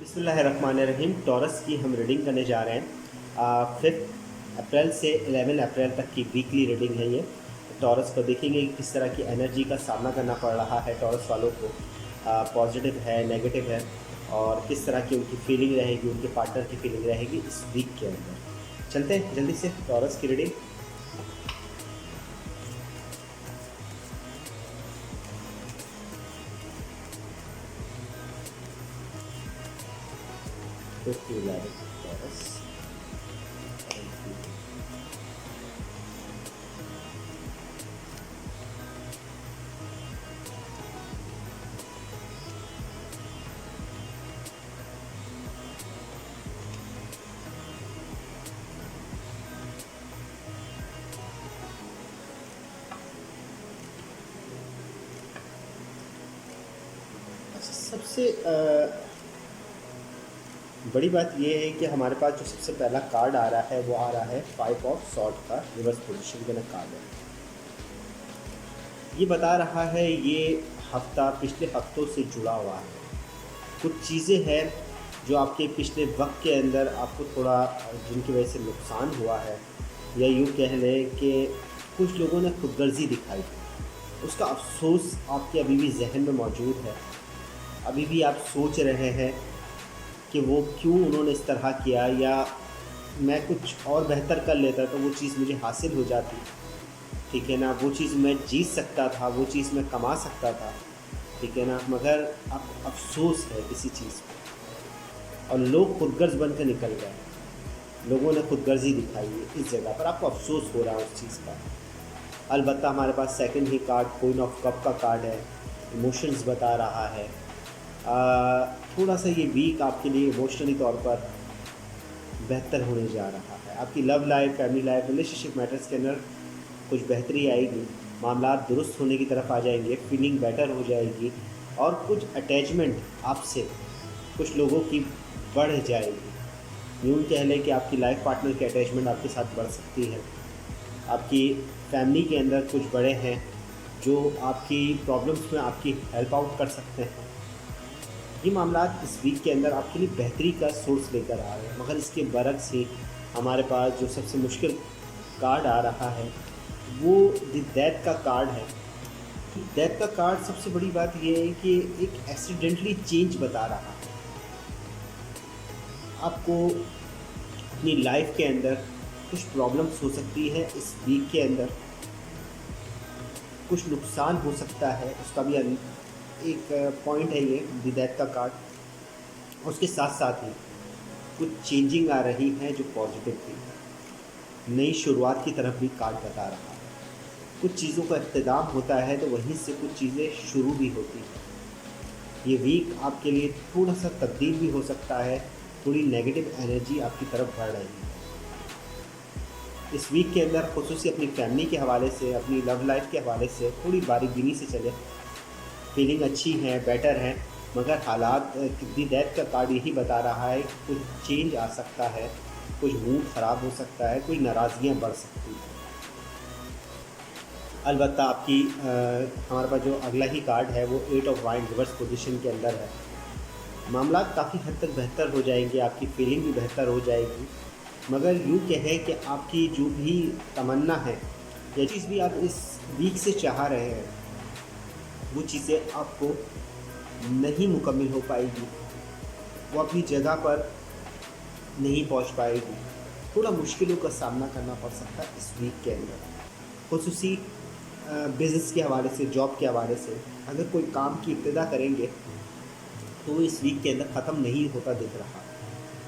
बिस्मिल्लाहिर्रहमानिर्रहीम। टॉरस की हम रीडिंग करने जा रहे हैं। 5 अप्रैल से 11 अप्रैल तक की वीकली रीडिंग है ये। टॉरस को देखेंगे कि किस तरह की एनर्जी का सामना करना पड़ रहा है टॉरस वालों को। पॉजिटिव है, नेगेटिव है, और किस तरह की उनकी फीलिंग रहेगी, उनके पार्टनर की फीलिंग रहेगी इस वीक के अंदर। चलते हैं जल्दी से टॉरस की रीडिंग। टॉरस सबसे बड़ी बात यह है कि हमारे पास जो सबसे पहला कार्ड आ रहा है वो आ रहा है 5 ऑफ सॉर्ड का रिवर्स पोजीशन के अंदर कार्ड है। ये बता रहा है ये हफ्ता पिछले हफ्तों से जुड़ा हुआ है। कुछ चीज़ें हैं जो आपके पिछले वक्त के अंदर आपको थोड़ा जिनकी वजह से नुकसान हुआ है, या यूँ कह लें कि कुछ लोगों ने खुदगर्जी दिखाई, उसका अफसोस आपके अभी भी जहन में मौजूद है। अभी भी आप सोच रहे हैं कि वो क्यों उन्होंने इस तरह किया, या मैं कुछ और बेहतर कर लेता तो वो चीज़ मुझे हासिल हो जाती, ठीक है ना, वो चीज़ मैं जीत सकता था, वो चीज़ मैं कमा सकता था, ठीक है ना, मगर अब अफसोस है किसी चीज़ पर। और लोग खुदगर्ज बनकर निकल गए, लोगों ने खुदगर्जी दिखाई है इस जगह पर, आपको अफसोस हो रहा है उस चीज़ का। अलबत्ता हमारे पास सेकंड ही कार्ड क्वीन ऑफ कप का कार्ड है, इमोशंस बता रहा है। थोड़ा सा ये वीक आपके लिए इमोशनली तौर पर बेहतर होने जा रहा है। आपकी love life, family life, relationship matters के अंदर कुछ बेहतरी आएगी, मामला दुरुस्त होने की तरफ आ जाएंगे, फीलिंग बेटर हो जाएगी, और कुछ अटैचमेंट आपसे कुछ लोगों की बढ़ जाएगी। यूँ कह लें कि आपकी लाइफ पार्टनर की अटैचमेंट आपके साथ बढ़ सकती है। आपकी फैमिली के अंदर कुछ बड़े हैं जो आपकी प्रॉब्लम्स में आपकी हेल्प आउट कर सकते हैं। ये मामला इस वीक के अंदर आपके लिए बेहतरी का सोर्स लेकर आ रहे हैं, मगर इसके बरक्स ही हमारे पास जो सबसे मुश्किल कार्ड आ रहा है वो द डेथ का कार्ड है। डेथ का कार्ड सबसे बड़ी बात ये है कि एक एक्सीडेंटली चेंज बता रहा है। आपको अपनी लाइफ के अंदर कुछ प्रॉब्लम्स हो सकती है इस वीक के अंदर, कुछ नुकसान हो सकता है, उसका भी एक पॉइंट है ये द डेथ का कार्ड। उसके साथ साथ ही कुछ चेंजिंग आ रही है जो पॉजिटिव थी, नई शुरुआत की तरफ भी कार्ड बता रहा है। कुछ चीज़ों का इख्तिताम होता है तो वहीं से कुछ चीज़ें शुरू भी होती हैं। ये वीक आपके लिए थोड़ा सा तब्दील भी हो सकता है, थोड़ी नेगेटिव एनर्जी आपकी तरफ बढ़ रही है इस वीक के अंदर। खुसूसी अपनी फैमिली के हवाले से, अपनी लव लाइफ के हवाले से थोड़ी बारीबीनी से चले। फीलिंग अच्छी है, बेटर है, मगर हालात दी डेथ का कार्ड यही बता रहा है कुछ चेंज आ सकता है, कुछ मूड ख़राब हो सकता है, कोई नाराज़गियाँ बढ़ सकती हैं। अलबत्ता आपकी हमारे पास जो अगला ही कार्ड है वो 8 ऑफ वाइंड रिवर्स पोजीशन के अंदर है। मामला काफ़ी हद तक बेहतर हो जाएंगे, आपकी फीलिंग भी बेहतर हो जाएगी, मगर यूँ कहें कि आपकी जो भी तमन्ना है या चीज़ भी आप इस वीक से चाह रहे हैं वो चीज़ें आपको नहीं मुकम्मल हो पाएगी, वो अपनी जगह पर नहीं पहुंच पाएगी। थोड़ा मुश्किलों का सामना करना पड़ सकता है इस वीक के अंदर। खुसूसी बिज़नेस के हवाले से, जॉब के हवाले से अगर कोई काम की इब्तिदा करेंगे तो इस वीक के अंदर ख़त्म नहीं होता दिख रहा,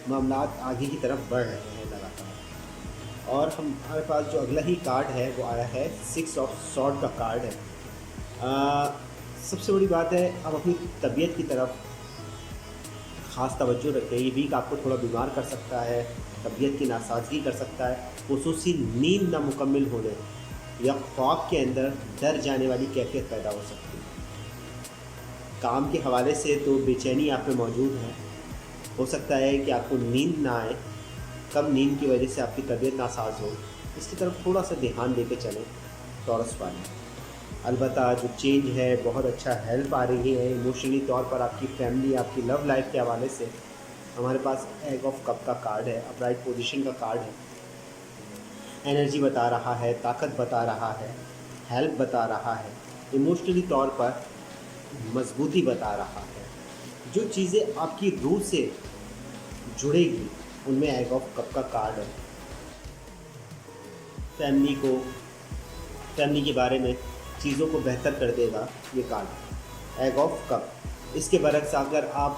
मामलात आगे की तरफ बढ़ रहे हैं लगातार। और हमारे पास जो अगला ही कार्ड है वो आया है 6 ऑफ सॉर्ड का कार्ड है। सबसे बड़ी बात है आप अपनी तबीयत की तरफ ख़ास तवज्जो रखें। ये वीक आपको थोड़ा बीमार कर सकता है, तबीयत की नासाजगी कर सकता है, खुसूसी नींद नामुकम्मल होने या ख्वाब के अंदर डर जाने वाली कैफियत पैदा हो सकती है। काम के हवाले से तो बेचैनी आप में मौजूद है, हो सकता है कि आपको नींद ना आए, कम नींद की वजह से आपकी तबीयत नासाज हो, इसकी तरफ थोड़ा सा ध्यान दे के चलें टॉरस वाले। अलबत्ता जो चेंज है बहुत अच्छा हेल्प आ रही है इमोशनली तौर पर, आपकी फैमिली, आपकी लव लाइफ के हवाले से हमारे पास एग ऑफ कप का कार्ड है, अपराइट पोजीशन का कार्ड है। एनर्जी बता रहा है, ताकत बता रहा है, हेल्प बता रहा है, इमोशनली तौर पर मजबूती बता रहा है। जो चीज़ें आपकी रूह से जुड़ेगी उनमें एग ऑफ कप का कार्ड है। फैमिली के बारे में चीज़ों को बेहतर कर देगा ये कार्ड एग ऑफ कप। इसके बरक्स अगर आप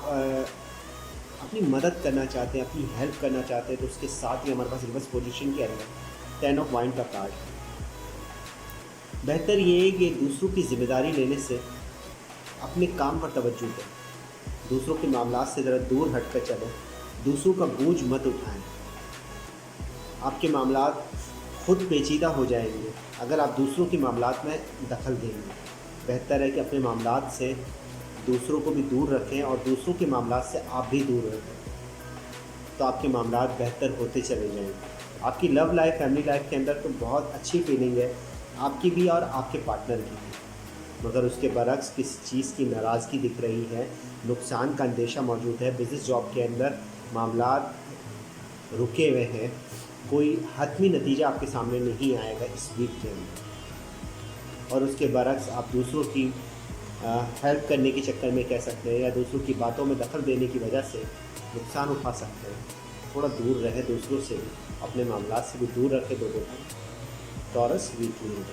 अपनी मदद करना चाहते हैं, अपनी हेल्प करना चाहते हैं, तो उसके साथ ही हमारे पास रिवर्स पोजीशन के अंदर 10 ऑफ वाइंड का कार्ड है। बेहतर ये है कि दूसरों की जिम्मेदारी लेने से अपने काम पर तवज्जो दें, दूसरों के मामलात से ज़रा दूर हट कर चलें, दूसरों का बोझ मत उठाएं। आपके मामलात खुद पेचीदा हो जाएंगे अगर आप दूसरों के मामलात में दखल देंगे। बेहतर है कि अपने मामलात से दूसरों को भी दूर रखें और दूसरों के मामलात से आप भी दूर रखें, तो आपके मामलात बेहतर होते चले जाएंगे। आपकी लव लाइफ, फैमिली लाइफ के अंदर तो बहुत अच्छी फीलिंग है आपकी भी और आपके पार्टनर की भी, मगर उसके बरक्स किसी चीज़ की नाराज़गी दिख रही है, नुकसान का अंदेशा मौजूद है। बिज़नेस जॉब के अंदर मामलात रुके हुए हैं, कोई हतमी नतीजा आपके सामने नहीं आएगा इस वीक के अंदर। और उसके बरक्स आप दूसरों की हेल्प करने के चक्कर में कह सकते हैं या दूसरों की बातों में दखल देने की वजह से नुकसान उठा सकते हैं। थोड़ा दूर रहे दूसरों से भी, अपने मामलात से भी दूर रखें दोनों को। Taurus weekly.